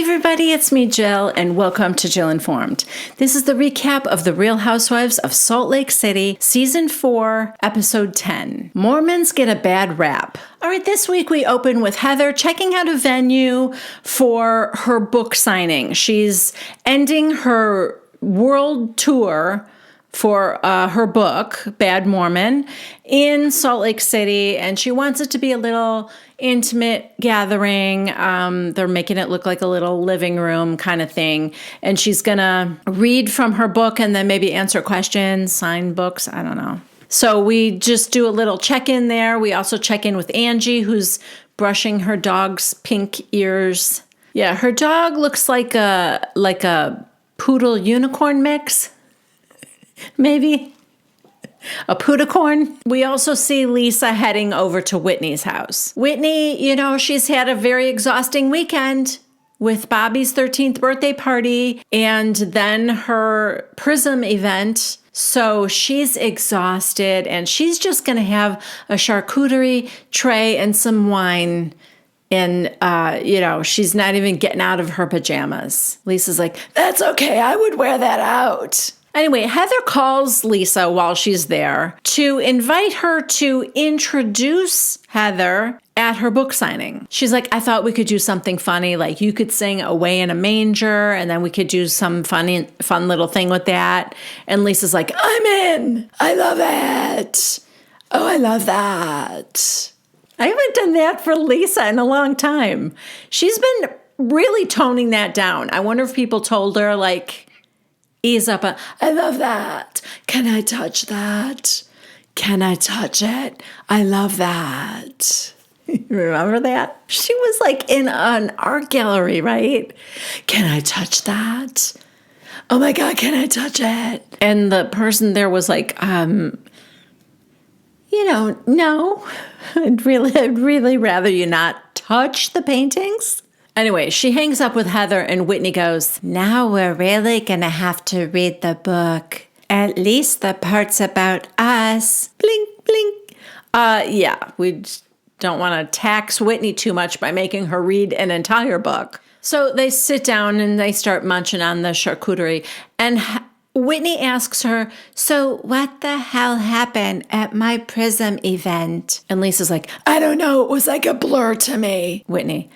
Hey everybody, it's me, Jill, and welcome to Jill Informed. This is the recap of The Real Housewives of Salt Lake City, Season 4, Episode 10. Mormons get a bad rap. All right, this week we open with Heather checking out a venue for her book signing. She's ending her world tour for her book, Bad Mormon, in Salt Lake City, and she wants it to be a little intimate gathering. They're making it look like a little living room kind of thing, and she's gonna read from her book and then maybe answer questions, sign books, I don't know. So we just do a little check-in there. We also check in with Angie, who's brushing her dog's pink ears. Yeah, her dog looks like a poodle unicorn mix. Maybe a pooticorn. We also see Lisa heading over to Whitney's house. Whitney, she's had a very exhausting weekend with Bobby's 13th birthday party and then her Prism event. So she's exhausted and she's just going to have a charcuterie tray and some wine. And, she's not even getting out of her pajamas. Lisa's like, that's okay. I would wear that out. Anyway, Heather calls Lisa while she's there to invite her to introduce Heather at her book signing. She's like, I thought we could do something funny, like you could sing Away in a Manger, and then we could do some fun little thing with that. And Lisa's like, I'm in. I love it. Oh, I love that. I haven't done that for Lisa in a long time. She's been really toning that down. I wonder if people told her, like, ease up. I love that. Can I touch that? Can I touch it? I love that. Remember that? She was like in an art gallery, right? Can I touch that? Oh my God, can I touch it? And the person there was like, no. I'd really rather you not touch the paintings. Anyway, she hangs up with Heather and Whitney goes, now we're really going to have to read the book. At least the parts about us. Blink, blink. Yeah, we don't want to tax Whitney too much by making her read an entire book. So they sit down and they start munching on the charcuterie. And Whitney asks her, so what the hell happened at my Prism event? And Lisa's like, I don't know. It was like a blur to me. Whitney,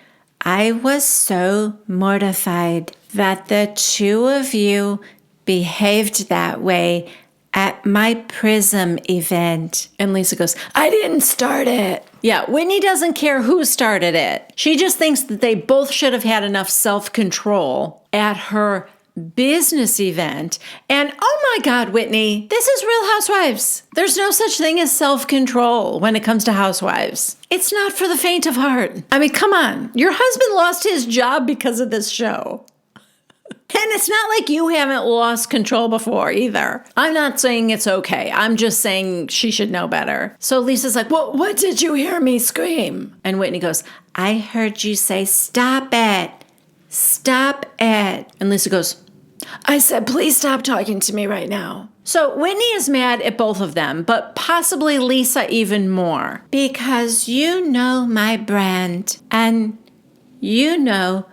I was so mortified that the two of you behaved that way at my Prism event. And Lisa goes, I didn't start it. Yeah, Whitney doesn't care who started it. She just thinks that they both should have had enough self-control at her business event. And oh my God, Whitney, this is Real Housewives. There's no such thing as self-control when it comes to housewives. It's not for the faint of heart. I mean, come on. Your husband lost his job because of this show. And it's not like you haven't lost control before either. I'm not saying it's okay. I'm just saying she should know better. So Lisa's like, well, what did you hear me scream? And Whitney goes, I heard you say, stop it. Stop it. And Lisa goes, I said, please stop talking to me right now. So Whitney is mad at both of them, but possibly Lisa even more. Because you know my brand and you know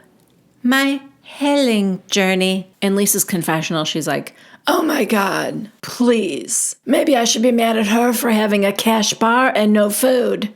my healing journey. In Lisa's confessional, she's like, oh my God, please. Maybe I should be mad at her for having a cash bar and no food.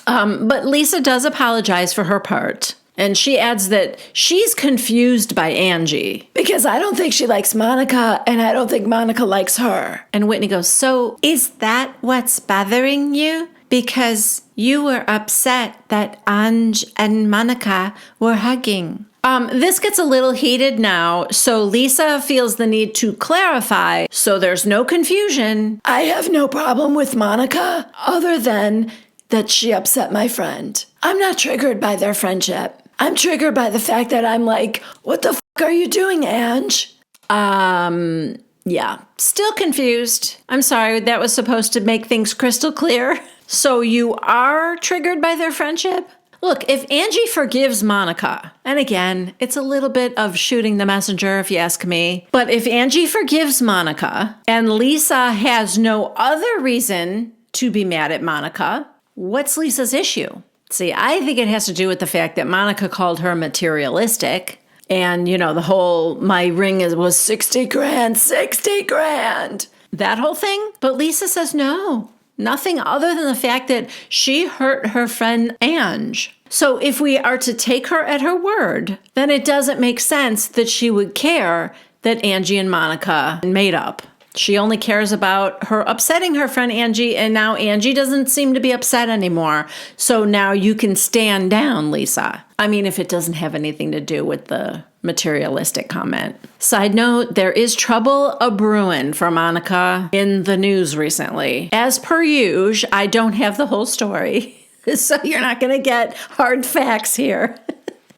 But Lisa does apologize for her part. And she adds that she's confused by Angie because I don't think she likes Monica and I don't think Monica likes her. And Whitney goes, so is that what's bothering you? Because you were upset that Ange and Monica were hugging. This gets a little heated now, so Lisa feels the need to clarify so there's no confusion. I have no problem with Monica other than that she upset my friend. I'm not triggered by their friendship. I'm triggered by the fact that I'm like, what the are you doing, Ange? Yeah, still confused. I'm sorry, that was supposed to make things crystal clear. So you are triggered by their friendship? Look, if Angie forgives Monica, and again, it's a little bit of shooting the messenger if you ask me, but if Angie forgives Monica and Lisa has no other reason to be mad at Monica, what's Lisa's issue? See, I think it has to do with the fact that Monica called her materialistic. And, the whole, my ring was 60 grand, 60 grand. That whole thing. But Lisa says no. Nothing other than the fact that she hurt her friend Ange. So if we are to take her at her word, then it doesn't make sense that she would care that Angie and Monica made up. She only cares about her upsetting her friend Angie, and now Angie doesn't seem to be upset anymore. So now you can stand down, Lisa. I mean, if it doesn't have anything to do with the materialistic comment. Side note, there is trouble a-brewing for Monica in the news recently. As per usual, I don't have the whole story, so you're not going to get hard facts here.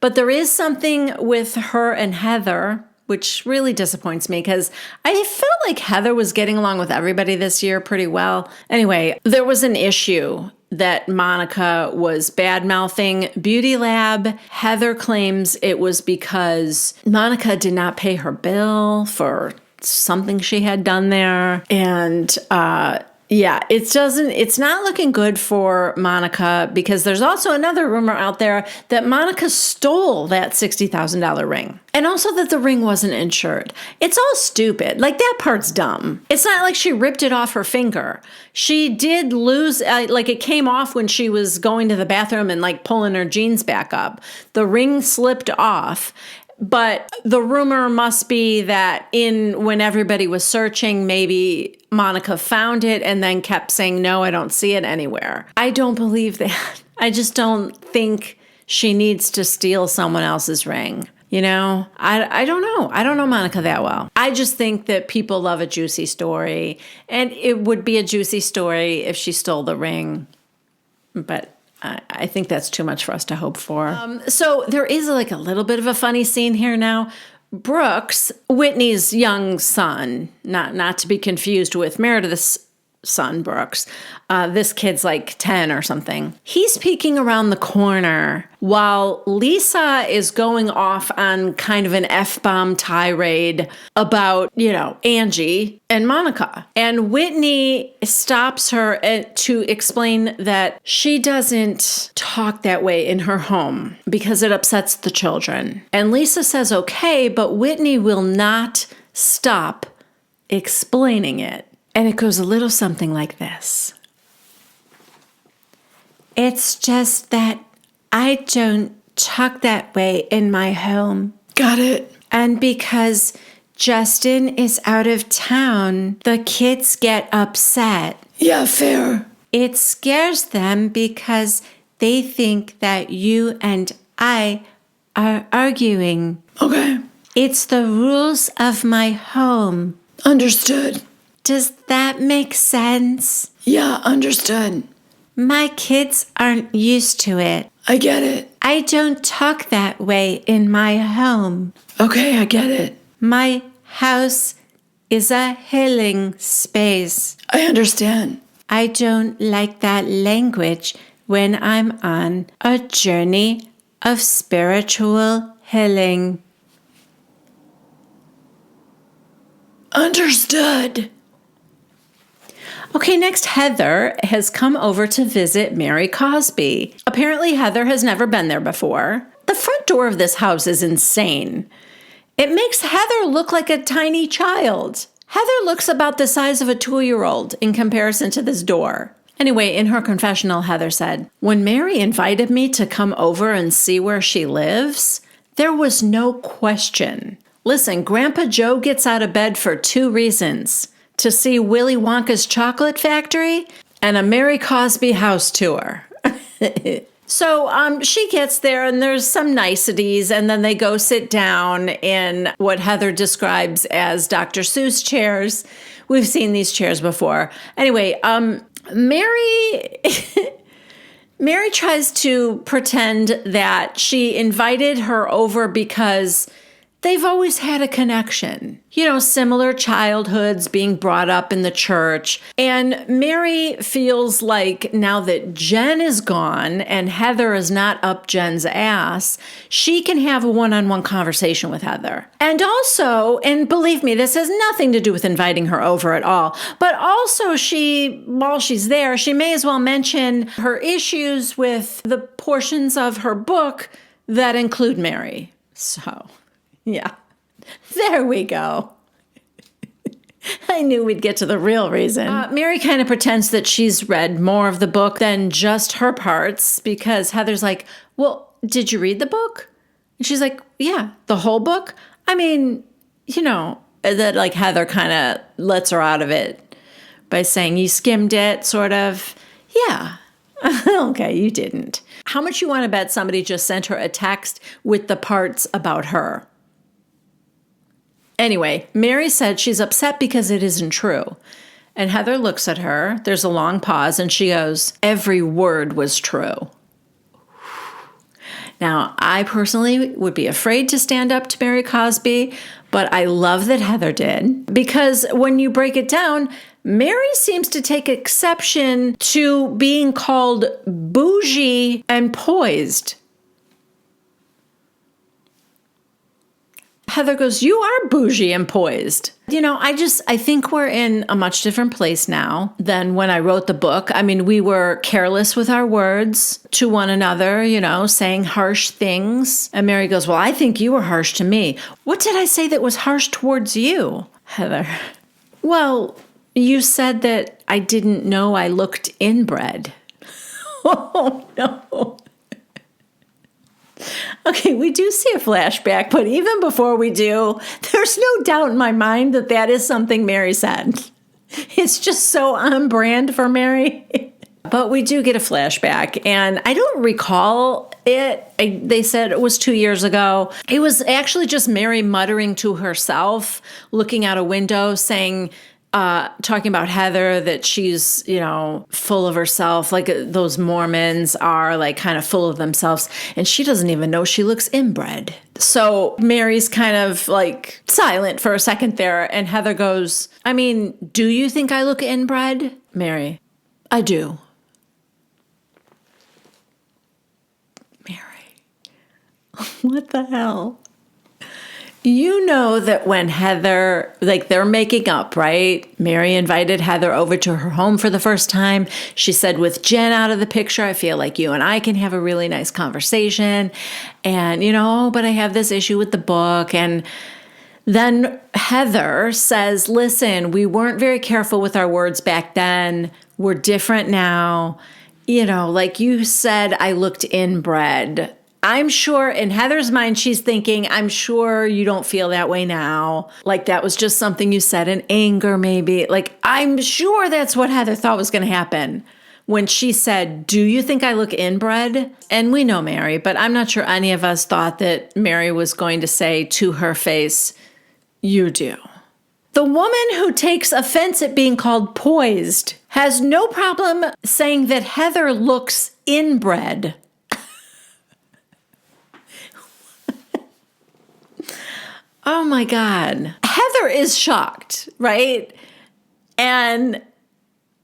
But there is something with her and Heather, which really disappoints me because I felt like Heather was getting along with everybody this year pretty well. Anyway, there was an issue that Monica was bad-mouthing Beauty Lab. Heather claims it was because Monica did not pay her bill for something she had done there. And it's not looking good for Monica because there's also another rumor out there that Monica stole that $60,000 ring. And also that the ring wasn't insured. It's all stupid. Like, that part's dumb. It's not like she ripped it off her finger. She did lose, it came off when she was going to the bathroom and pulling her jeans back up. The ring slipped off. But the rumor must be that when everybody was searching, maybe Monica found it and then kept saying, no, I don't see it anywhere. I don't believe that. I just don't think she needs to steal someone else's ring. I don't know. I don't know Monica that well. I just think that people love a juicy story, and it would be a juicy story if she stole the ring. But I think that's too much for us to hope for. So there is a little bit of a funny scene here now. Brooks, Whitney's young son, not to be confused with Meredith's son, Brooks. This kid's 10 or something. He's peeking around the corner while Lisa is going off on kind of an F-bomb tirade about, Angie and Monica. And Whitney stops her to explain that she doesn't talk that way in her home because it upsets the children. And Lisa says, okay, but Whitney will not stop explaining it. And it goes a little something like this. It's just that I don't talk that way in my home. Got it. And because Justin is out of town, the kids get upset. Yeah, fair. It scares them because they think that you and I are arguing. Okay. It's the rules of my home. Understood. Does that make sense? Yeah, understood. My kids aren't used to it. I get it. I don't talk that way in my home. Okay, I get it. My house is a healing space. I understand. I don't like that language when I'm on a journey of spiritual healing. Understood. Okay, next, Heather has come over to visit Mary Cosby. Apparently, Heather has never been there before. The front door of this house is insane. It makes Heather look like a tiny child. Heather looks about the size of a 2-year-old in comparison to this door. Anyway, in her confessional, Heather said, when Mary invited me to come over and see where she lives, there was no question. Listen, Grandpa Joe gets out of bed for 2 reasons. To see Willy Wonka's chocolate factory and a Mary Cosby house tour. So she gets there and there's some niceties, and then they go sit down in what Heather describes as Dr. Seuss chairs. We've seen these chairs before. Anyway, Mary tries to pretend that she invited her over because they've always had a connection. Similar childhoods, being brought up in the church. And Mary feels like now that Jen is gone and Heather is not up Jen's ass, she can have a one-on-one conversation with Heather. And also, and believe me, this has nothing to do with inviting her over at all, but also while she's there, she may as well mention her issues with the portions of her book that include Mary. So, yeah, there we go. I knew we'd get to the real reason. Mary kind of pretends that she's read more of the book than just her parts, because Heather's like, well, did you read the book? And she's like, yeah, the whole book? I mean, that like Heather kind of lets her out of it by saying, you skimmed it, sort of. Yeah. Okay, you didn't. How much you want to bet somebody just sent her a text with the parts about her? Anyway, Mary said she's upset because it isn't true. And Heather looks at her. There's a long pause, and she goes, every word was true. Now, I personally would be afraid to stand up to Mary Cosby, but I love that Heather did. Because when you break it down, Mary seems to take exception to being called bougie and poised. Heather goes, you are bougie and poised. I think we're in a much different place now than when I wrote the book. I mean, we were careless with our words to one another, saying harsh things. And Mary goes, well, I think you were harsh to me. What did I say that was harsh towards you, Heather? Well, you said that I didn't know I looked inbred. Oh, no. Okay, we do see a flashback, but even before we do, there's no doubt in my mind that that is something Mary said. It's just so on brand for Mary. But we do get a flashback, and I don't recall it. They said it was 2 years ago. It was actually just Mary muttering to herself, looking out a window, saying, talking about Heather, that she's, full of herself, like those Mormons are, like kind of full of themselves, and she doesn't even know she looks inbred. So Mary's kind of like silent for a second there, and Heather goes, I mean, do you think I look inbred? Mary, I do. Mary, what the hell? You know that when Heather, like they're making up, right? Mary invited Heather over to her home for the first time. She said, with Jen out of the picture, I feel like you and I can have a really nice conversation. And, but I have this issue with the book. And then Heather says, listen, we weren't very careful with our words back then. We're different now. Like you said, I looked inbred. I'm sure in Heather's mind, she's thinking, I'm sure you don't feel that way now. Like that was just something you said in anger, maybe. Like, I'm sure that's what Heather thought was going to happen when she said, do you think I look inbred? And we know Mary, but I'm not sure any of us thought that Mary was going to say to her face, you do. The woman who takes offense at being called poised has no problem saying that Heather looks inbred. Oh my God. Heather is shocked, right? And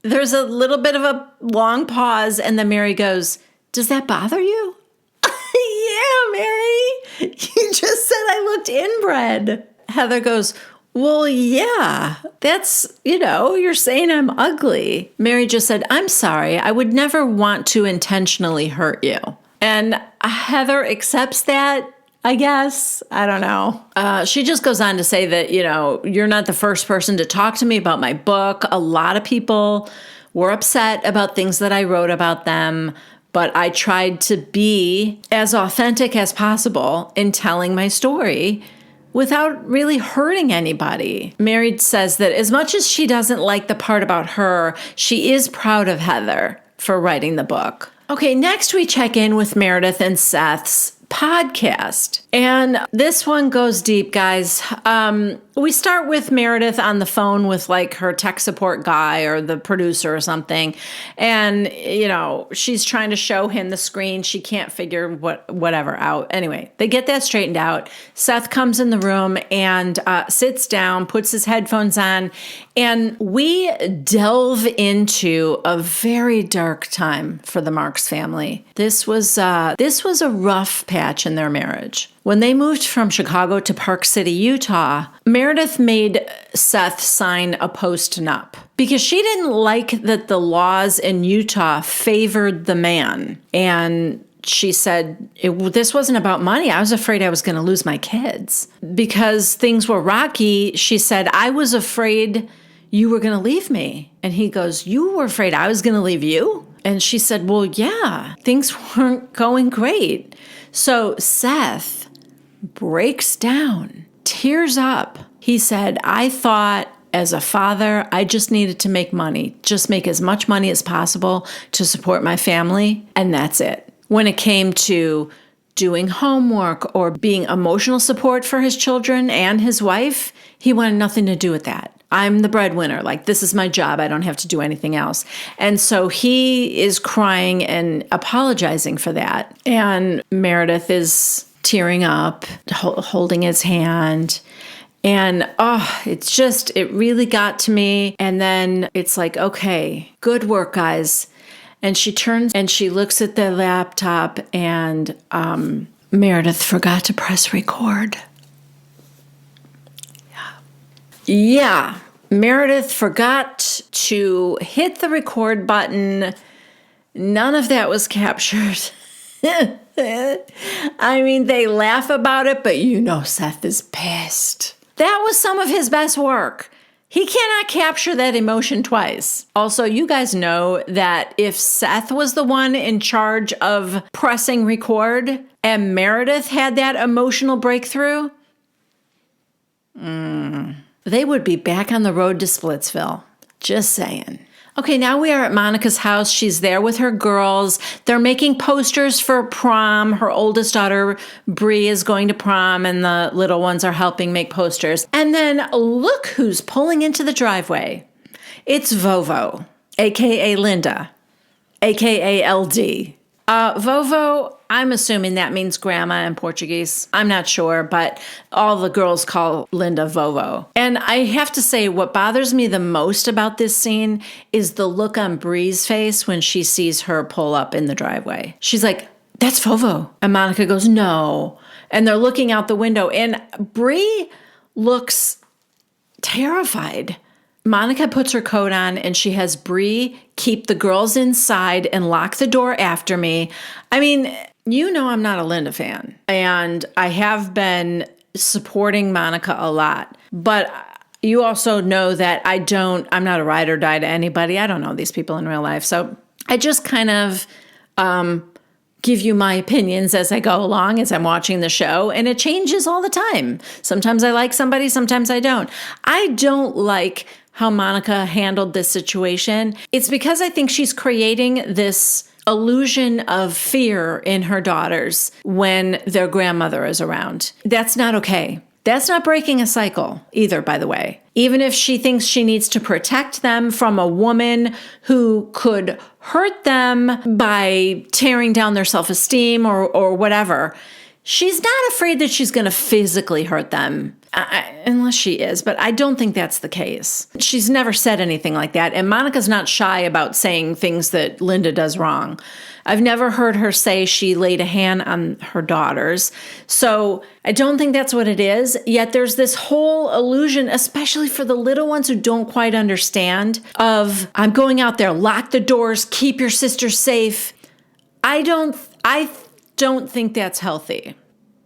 there's a little bit of a long pause, and then Mary goes, does that bother you? Yeah, Mary. You just said I looked inbred. Heather goes, well, yeah, that's, you're saying I'm ugly. Mary just said, I'm sorry. I would never want to intentionally hurt you. And Heather accepts that. I guess. I don't know. She just goes on to say that, you're not the first person to talk to me about my book. A lot of people were upset about things that I wrote about them, but I tried to be as authentic as possible in telling my story without really hurting anybody. Mary says that as much as she doesn't like the part about her, she is proud of Heather for writing the book. Okay, next we check in with Meredith and Seth's podcast. And this one goes deep, guys. We start with Meredith on the phone with like her tech support guy or the producer or something. And, she's trying to show him the screen. She can't figure whatever out. Anyway, they get that straightened out. Seth comes in the room and sits down, puts his headphones on, and we delve into a very dark time for the Marks family. This was a rough patch in their marriage. When they moved from Chicago to Park City, Utah, Meredith made Seth sign a post-nup because she didn't like that the laws in Utah favored the man. And she said, this wasn't about money. I was afraid I was going to lose my kids. Because things were rocky, she said, I was afraid you were going to leave me. And he goes, you were afraid I was going to leave you? And she said, well, yeah, things weren't going great. So Seth breaks down, tears up. He said, I thought as a father, I just needed to make money, just make as much money as possible to support my family, and that's it. When it came to doing homework or being emotional support for his children and his wife, he wanted nothing to do with that. I'm the breadwinner. Like, this is my job. I don't have to do anything else. And so he is crying and apologizing for that. And Meredith is tearing up, holding his hand. And it really got to me. And then it's like, okay, good work, guys. And she turns and she looks at the laptop, and Meredith forgot to press record. Yeah, Meredith forgot to hit the record button. None of that was captured. I mean, they laugh about it, but Seth is pissed. That was some of his best work. He cannot capture that emotion twice. Also, you guys know that if Seth was the one in charge of pressing record and Meredith had that emotional breakthrough, they would be back on the road to Splitsville. Just saying. Okay, now we are at Monica's house. She's there with her girls. They're making posters for prom. Her oldest daughter, Bree, is going to prom, and the little ones are helping make posters. And then look who's pulling into the driveway. It's Vovo, a.k.a. Linda, a.k.a. LD. Vovo, I'm assuming that means grandma in Portuguese. I'm not sure, but all the girls call Linda Vovo. And I have to say, what bothers me the most about this scene is the look on Bree's face when she sees her pull up in the driveway. She's like, that's Vovo. And Monica goes, no. And they're looking out the window, and Bree looks terrified. Monica puts her coat on, and she has Bree keep the girls inside and lock the door after me. I mean, I'm not a Linda fan, and I have been supporting Monica a lot. But you also know that I'm not a ride or die to anybody. I don't know these people in real life. So I just kind of give you my opinions as I go along, as I'm watching the show, and it changes all the time. Sometimes I like somebody, sometimes I don't. I don't like how Monica handled this situation. It's because I think she's creating this illusion of fear in her daughters when their grandmother is around. That's not okay. That's not breaking a cycle either, by the way. Even if she thinks she needs to protect them from a woman who could hurt them by tearing down their self-esteem or whatever, she's not afraid that she's going to physically hurt them. Unless she is, but I don't think that's the case. She's never said anything like that, and Monica's not shy about saying things that Linda does wrong. I've never heard her say she laid a hand on her daughters, so I don't think that's what it is. Yet there's this whole illusion, especially for the little ones who don't quite understand, of I'm going out there, lock the doors, keep your sister safe. I don't think that's healthy.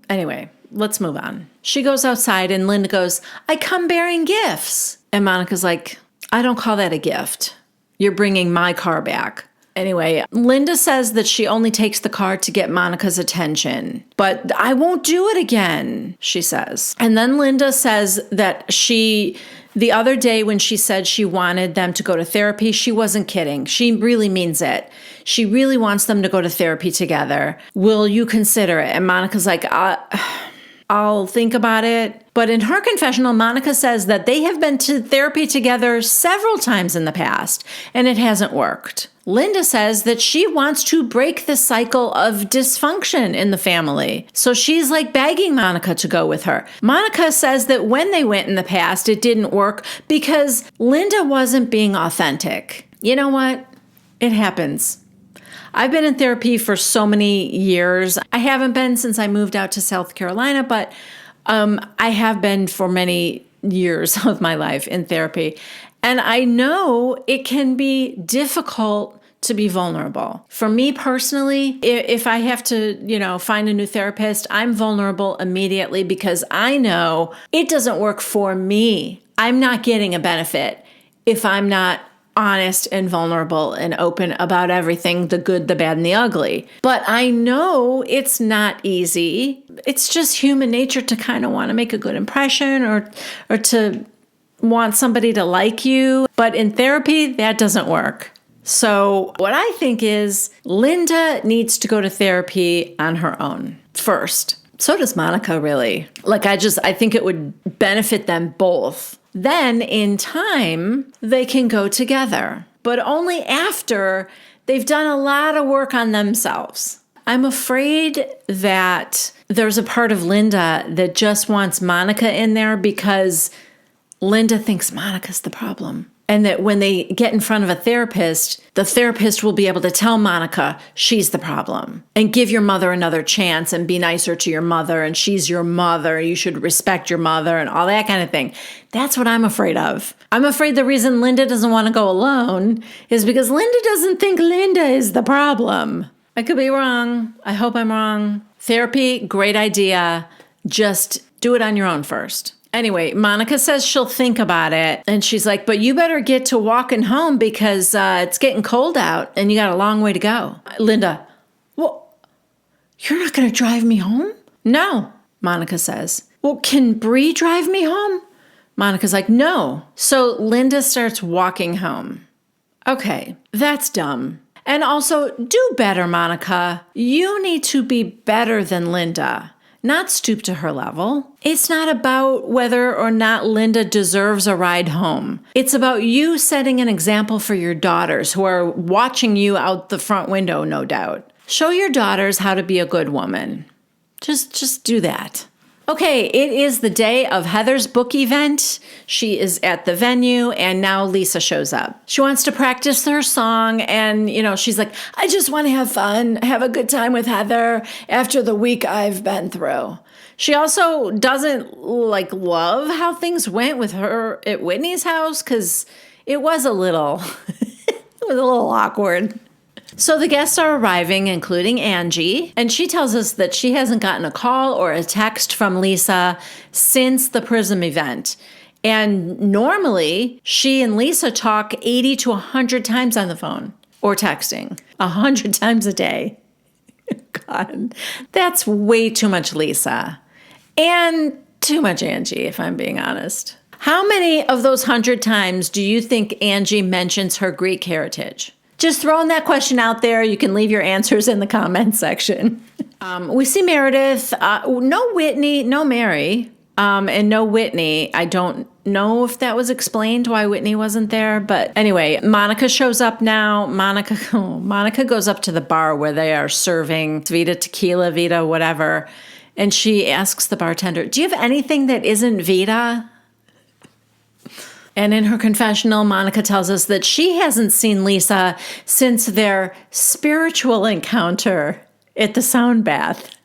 Anyway, let's move on. She goes outside and Linda goes, I come bearing gifts. And Monica's like, I don't call that a gift. You're bringing my car back. Anyway, Linda says that she only takes the car to get Monica's attention. But I won't do it again, she says. And then Linda says that the other day when she said she wanted them to go to therapy, she wasn't kidding. She really means it. She really wants them to go to therapy together. Will you consider it? And Monica's like, I'll think about it. But in her confessional, Monica says that they have been to therapy together several times in the past, and it hasn't worked. Linda says that she wants to break the cycle of dysfunction in the family. So she's like begging Monica to go with her. Monica says that when they went in the past, it didn't work because Linda wasn't being authentic. You know what? It happens. I've been in therapy for so many years. I haven't been since I moved out to South Carolina, but I have been for many years of my life in therapy. And I know it can be difficult to be vulnerable. For me personally, if I have to, find a new therapist, I'm vulnerable immediately because I know it doesn't work for me. I'm not getting a benefit if I'm not honest and vulnerable and open about everything, the good, the bad, and the ugly. But I know it's not easy. It's just human nature to kind of want to make a good impression or to want somebody to like you. But in therapy, that doesn't work. So what I think is Linda needs to go to therapy on her own first. So does Monica, really. I think it would benefit them both. Then in time, they can go together, but only after they've done a lot of work on themselves. I'm afraid that there's a part of Linda that just wants Monica in there because Linda thinks Monica's the problem. And that when they get in front of a therapist, the therapist will be able to tell Monica she's the problem and give your mother another chance and be nicer to your mother and she's your mother. You should respect your mother and all that kind of thing. That's what I'm afraid of. I'm afraid the reason Linda doesn't want to go alone is because Linda doesn't think Linda is the problem. I could be wrong. I hope I'm wrong. Therapy, great idea. Just do it on your own first. Anyway, Monica says she'll think about it. And she's like, but you better get to walking home because it's getting cold out and you got a long way to go. Linda, well, you're not going to drive me home? No, Monica says. Well, can Bree drive me home? Monica's like, no. So Linda starts walking home. Okay, that's dumb. And also, do better, Monica. You need to be better than Linda. Not stoop to her level. It's not about whether or not Linda deserves a ride home. It's about you setting an example for your daughters who are watching you out the front window, no doubt. Show your daughters how to be a good woman. Just do that. Okay, it is the day of Heather's book event. She is at the venue, and now Lisa shows up. She wants to practice her song, and, she's like, I just want to have fun, have a good time with Heather after the week I've been through. She also doesn't, love how things went with her at Whitney's house, because it was a little, awkward. So the guests are arriving, including Angie, and she tells us that she hasn't gotten a call or a text from Lisa since the Prism event. And normally, she and Lisa talk 80 to 100 times on the phone or texting 100 times a day. God, that's way too much Lisa and too much Angie, if I'm being honest. How many of those 100 times do you think Angie mentions her Greek heritage? Just throwing that question out there. You can leave your answers in the comments section. We see Meredith, no Whitney, no Mary, and no Whitney. I don't know if that was explained why Whitney wasn't there. But anyway, Monica shows up now. Monica goes up to the bar where they are serving Vita tequila, Vita whatever. And she asks the bartender, do you have anything that isn't Vita? And in her confessional, Monica tells us that she hasn't seen Lisa since their spiritual encounter at the sound bath.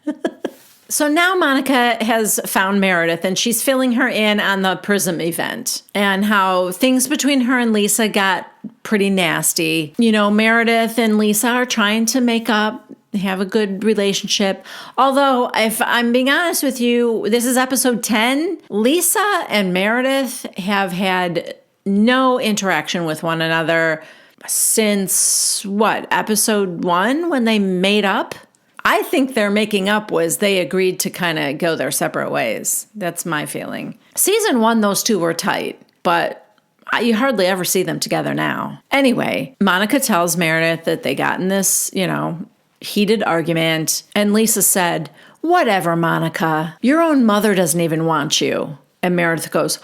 So now Monica has found Meredith and she's filling her in on the Prism event and how things between her and Lisa got pretty nasty. Meredith and Lisa are trying to make up, have a good relationship. Although, if I'm being honest with you, this is episode 10. Lisa and Meredith have had no interaction with one another since, episode 1 when they made up? I think their making up was they agreed to kind of go their separate ways. That's my feeling. Season 1, those two were tight, but you hardly ever see them together now. Anyway, Monica tells Meredith that they got in this, heated argument. And Lisa said, Whatever, Monica. Your own mother doesn't even want you. And Meredith goes,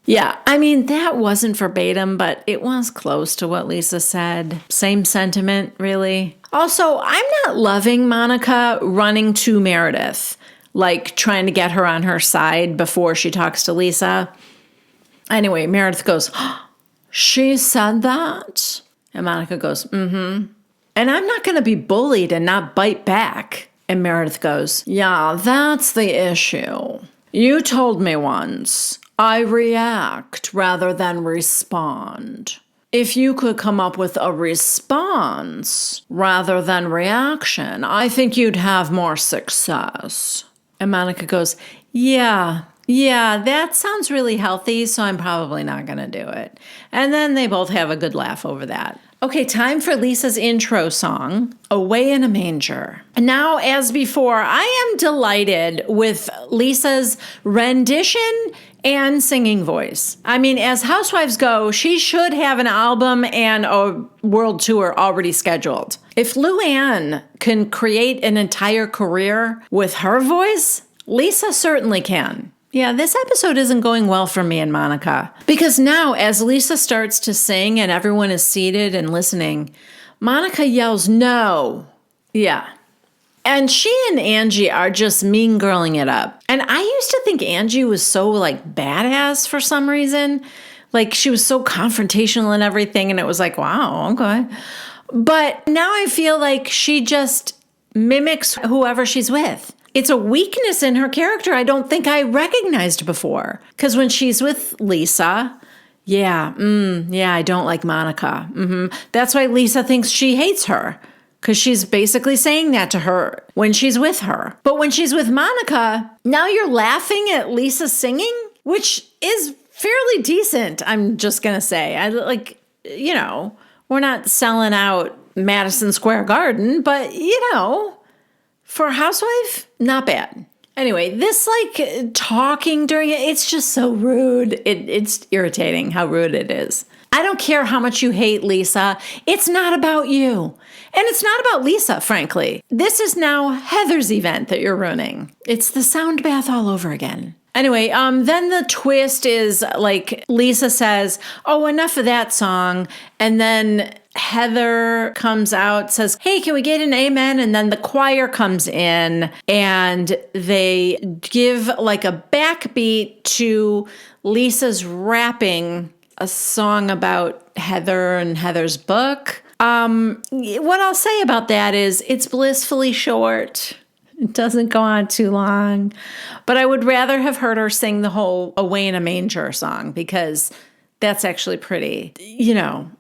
yeah, I mean, that wasn't verbatim, but it was close to what Lisa said. Same sentiment, really. Also, I'm not loving Monica running to Meredith, like trying to get her on her side before she talks to Lisa. Anyway, Meredith goes, she said that? And Monica goes, mm-hmm. And I'm not going to be bullied and not bite back. And Meredith goes, yeah, that's the issue. You told me once, I react rather than respond. If you could come up with a response rather than reaction, I think you'd have more success. And Monica goes, yeah, that sounds really healthy, so I'm probably not going to do it. And then they both have a good laugh over that. Okay, time for Lisa's intro song, Away in a Manger. And now, as before, I am delighted with Lisa's rendition and singing voice. I mean, as Housewives go, she should have an album and a world tour already scheduled. If Luann can create an entire career with her voice, Lisa certainly can. Yeah, this episode isn't going well for me and Monica. Because now, as Lisa starts to sing and everyone is seated and listening, Monica yells, no. Yeah. And she and Angie are just mean girling it up. And I used to think Angie was so badass for some reason. Like she was so confrontational and everything. And it was like, wow, okay. But now I feel like she just mimics whoever she's with. It's a weakness in her character I don't think I recognized before. Because when she's with Lisa, I don't like Monica. That's why Lisa thinks she hates her. Because she's basically saying that to her when she's with her. But when she's with Monica, now you're laughing at Lisa singing, which is fairly decent, I'm just going to say. We're not selling out Madison Square Garden, but, for a housewife, not bad. Anyway, this talking during it, it's just so rude. It's irritating how rude it is. I don't care how much you hate Lisa. It's not about you. And it's not about Lisa, frankly. This is now Heather's event that you're ruining. It's the sound bath all over again. Anyway, then the twist is Lisa says, oh, enough of that song. And then Heather comes out, says, hey, can we get an amen? And then the choir comes in and they give a backbeat to Lisa's rapping a song about Heather and Heather's book. What I'll say about that is it's blissfully short. It doesn't go on too long. But I would rather have heard her sing the whole Away in a Manger song because that's actually pretty.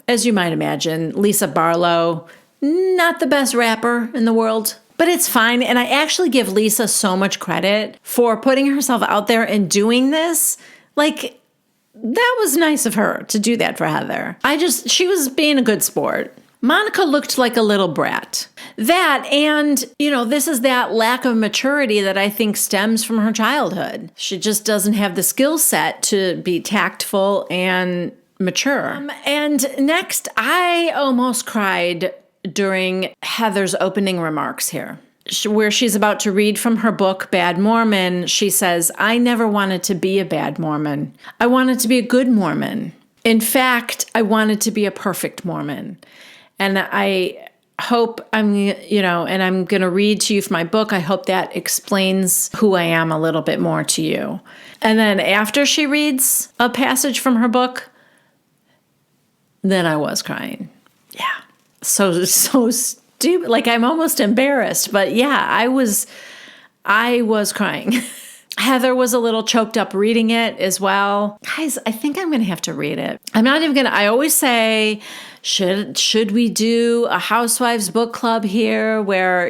As you might imagine, Lisa Barlow, not the best rapper in the world, but it's fine. And I actually give Lisa so much credit for putting herself out there and doing this. That was nice of her to do that for Heather. She was being a good sport. Monica looked like a little brat. That and, this is that lack of maturity that I think stems from her childhood. She just doesn't have the skill set to be tactful and mature. And next, I almost cried during Heather's opening remarks here, where she's about to read from her book, Bad Mormon. She says, I never wanted to be a bad Mormon. I wanted to be a good Mormon. In fact, I wanted to be a perfect Mormon. And I hope I'm going to read to you from my book. I hope that explains who I am a little bit more to you. And then after she reads a passage from her book, then I was crying. Yeah. So stupid. I'm almost embarrassed, but yeah, I was crying. Heather was a little choked up reading it as well. Guys, I think I'm going to have to read it. I'm not even going to, I always say, should we do a Housewives book club here where,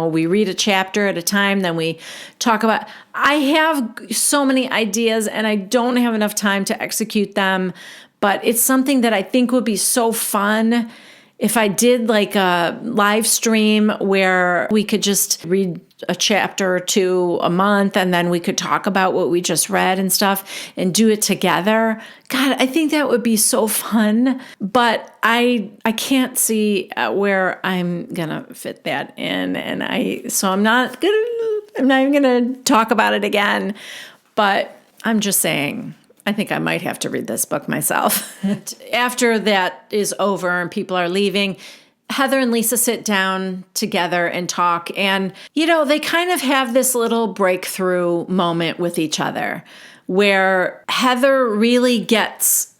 we read a chapter at a time, then we talk about, I have so many ideas and I don't have enough time to execute them, but it's something that I think would be so fun if I did a live stream where we could just read a chapter or two a month and then we could talk about what we just read and stuff and do it together. God, I think that would be so fun, but I can't see where I'm going to fit that in. So I'm not going to, I'm not even going to talk about it again. But I'm just saying, I think I might have to read this book myself. After that is over and people are leaving, Heather and Lisa sit down together and talk. And, they kind of have this little breakthrough moment with each other where Heather really gets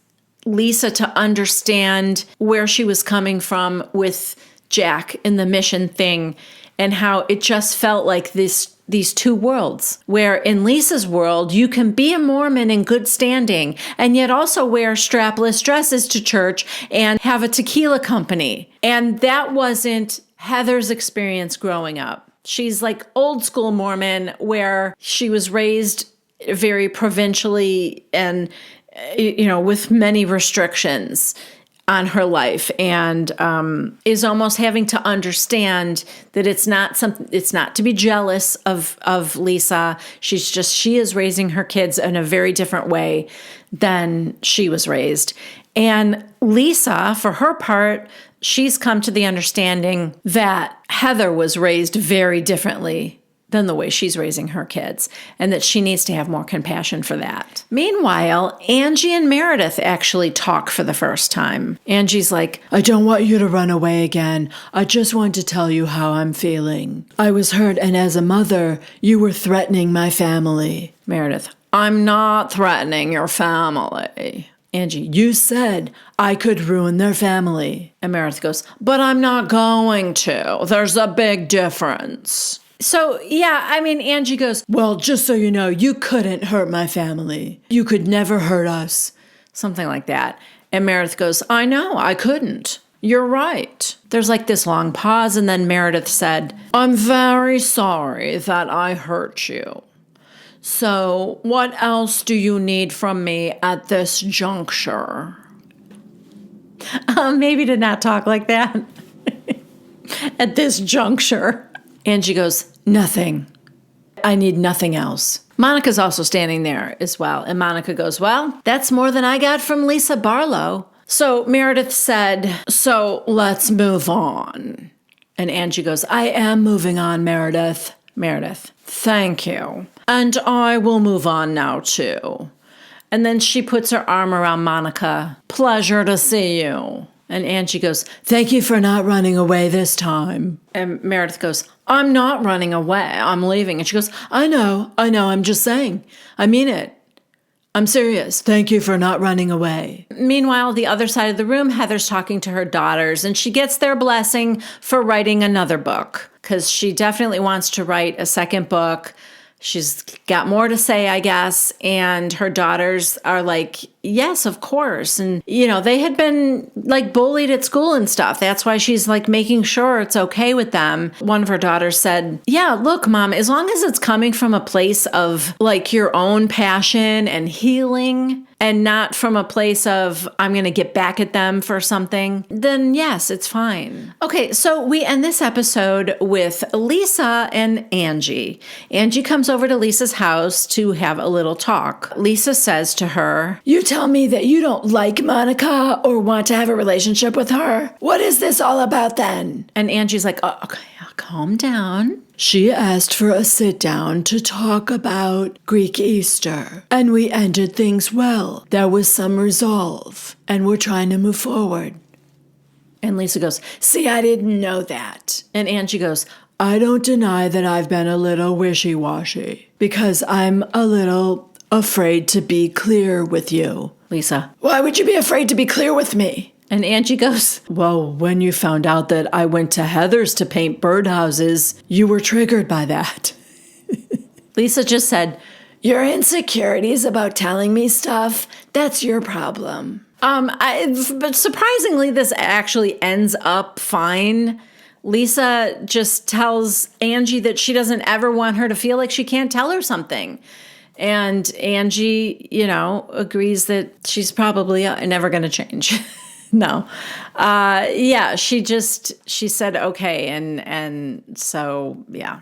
Lisa to understand where she was coming from with Jack in the mission thing and how it just felt like these two worlds, where in Lisa's world, you can be a Mormon in good standing and yet also wear strapless dresses to church and have a tequila company. And that wasn't Heather's experience growing up. She's like old school Mormon where she was raised very provincially and, with many restrictions on her life, and is almost having to understand that it's not to be jealous of Lisa. She is raising her kids in a very different way than she was raised. And Lisa, for her part, she's come to the understanding that Heather was raised very differently than the way she's raising her kids, and that she needs to have more compassion for that. Meanwhile, Angie and Meredith actually talk for the first time. Angie's like, I don't want you to run away again. I just want to tell you how I'm feeling. I was hurt, and as a mother, you were threatening my family. Meredith, I'm not threatening your family. Angie, you said I could ruin their family. And Meredith goes, but I'm not going to. There's a big difference. So, Angie goes, well, just so you know, you couldn't hurt my family. You could never hurt us. Something like that. And Meredith goes, I know, I couldn't. You're right. There's like this long pause, and then Meredith said, I'm very sorry that I hurt you. So, what else do you need from me at this juncture? Maybe to not talk like that. At this juncture. Angie goes, nothing. I need nothing else. Monica's also standing there as well. And Monica goes, well, that's more than I got from Lisa Barlow. So Meredith said, so let's move on. And Angie goes, I am moving on, Meredith. Meredith, thank you. And I will move on now, too. And then she puts her arm around Monica. Pleasure to see you. And Angie goes, thank you for not running away this time. And Meredith goes, I'm not running away. I'm leaving. And she goes, I know. I'm just saying. I mean it. I'm serious. Thank you for not running away. Meanwhile, the other side of the room, Heather's talking to her daughters, and she gets their blessing for writing another book because she definitely wants to write a second book. She's got more to say, I guess. And her daughters are like, yes, of course. And, they had been like bullied at school and stuff. That's why she's like making sure it's okay with them. One of her daughters said, yeah, look, Mom, as long as it's coming from a place of like your own passion and healing and not from a place of I'm going to get back at them for something, then yes, it's fine. Okay, so we end this episode with Lisa and Angie. Angie comes over to Lisa's house to have a little talk. Lisa says to her, you tell me that you don't like Monica or want to have a relationship with her? What is this all about then? And Angie's like, oh, okay, calm down. She asked for a sit down to talk about Greek Easter, and we ended things well. There was some resolve, and we're trying to move forward. And Lisa goes, see, I didn't know that. And Angie goes, I don't deny that I've been a little wishy-washy because I'm a little afraid to be clear with you. Lisa, why would you be afraid to be clear with me? And Angie goes, well, when you found out that I went to Heather's to paint birdhouses, you were triggered by that. Lisa just said, your insecurities about telling me stuff, that's your problem. But surprisingly, this actually ends up fine. Lisa just tells Angie that she doesn't ever want her to feel like she can't tell her something. And Angie, agrees that she's probably never going to change. No. She said, okay. And so, yeah.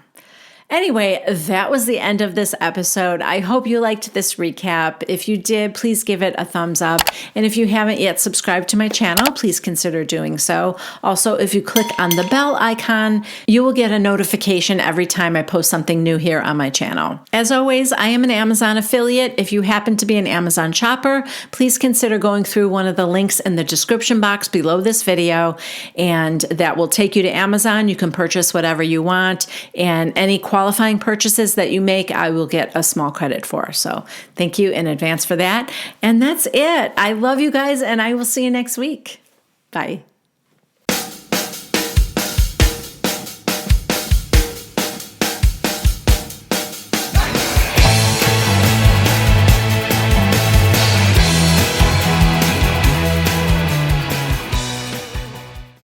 Anyway, that was the end of this episode. I hope you liked this recap. If you did, please give it a thumbs up. And if you haven't yet subscribed to my channel, please consider doing so. Also, if you click on the bell icon, you will get a notification every time I post something new here on my channel. As always, I am an Amazon affiliate. If you happen to be an Amazon shopper, please consider going through one of the links in the description box below this video, and that will take you to Amazon. You can purchase whatever you want, and any qualifying purchases that you make, I will get a small credit for. So thank you in advance for that. And that's it. I love you guys, and I will see you next week. Bye.